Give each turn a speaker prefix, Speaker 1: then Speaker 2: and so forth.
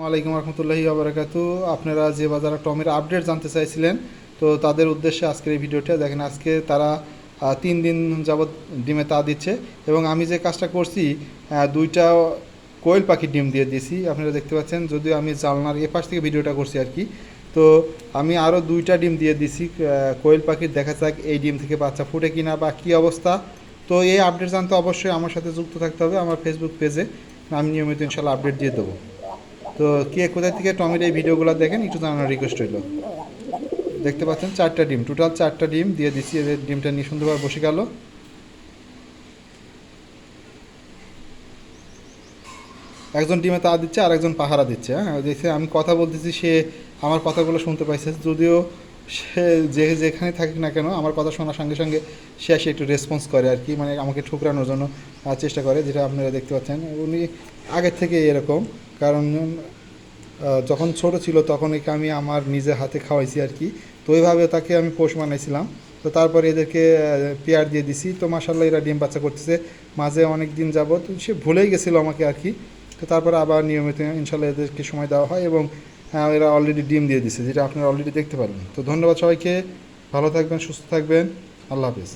Speaker 1: ওয়ালাইকুম রহমতুল্লাহি ওবরাকাতু। আপনারা যে বাজার টমের আপডেট জানতে চাইছিলেন, তো তাদের উদ্দেশ্যে আজকের এই ভিডিওটা দেখেন। আজকে তারা 3 দিন যাবৎ ডিমে তা দিচ্ছে এবং আমি যে কাজটা করছি, দুইটা কোয়েল পাখির ডিম দিয়ে দিয়েছি। আপনারা দেখতে পাচ্ছেন, যদিও আমি জানলার এপাশ থেকে ভিডিওটা করছি আর কি। তো আমি আরও দুইটা ডিম দিয়ে দিছি কোয়েল পাখির। দেখা যাক এই ডিম থেকে বাচ্চা ফুটে কিনা বা কী অবস্থা। তো এই আপডেট জানতে অবশ্যই আমার সাথে যুক্ত থাকতে হবে আমার ফেসবুক পেজে। আমি নিয়মিত ইনশাল্লাহ আপডেট দিয়ে দেবো। তো কে কোথায় থেকে টমের এই ভিডিওগুলো দেখেন একটু জানানোর রিকোয়েস্ট রইল। দেখতে পাচ্ছেন 4টা ডিম, টোটাল 4টা ডিম দিয়ে দিচ্ছি। এদের ডিমটা নিয়ে সুন্দরভাবে বসে গেল। একজন ডিমে তা দিচ্ছে আর একজন পাহারা দিচ্ছে। হ্যাঁ, দেখছে আমি কথা বলতেছি, সে আমার কথাগুলো শুনতে পাইছে। যদিও সে যেখানে থাকুক না কেন, আমার কথা শোনার সঙ্গে সঙ্গে সে এসে একটু রেসপন্স করে আর কি, মানে আমাকে ঠুকরানোর জন্য চেষ্টা করে, যেটা আপনারা দেখতে পাচ্ছেন। উনি আগের থেকে এরকম, কারণ যখন ছোট ছিল তখন একে আমি আমার নিজের হাতে খাওয়াইছি আর কি। তো ওইভাবে তাকে আমি পোষ বানাইছিলাম। তো তারপরে এদেরকে পেয়ার দিয়ে দিছি। তো মাসাল্লাহ এরা ডিম বাচ্চা করতেছে। মাঝে অনেক দিন যাবত সে ভুলেই গেছিলো আমাকে আর কি। তো তারপরে আবার নিয়মিত ইনশাল্লাহ এদেরকে সময় দেওয়া হয় এবং এরা অলরেডি ডিম দিয়ে দিছে, যেটা আপনারা অলরেডি দেখতে পারবেন। তো ধন্যবাদ সবাইকে, ভালো থাকবেন, সুস্থ থাকবেন, আল্লাহ হাফিজ।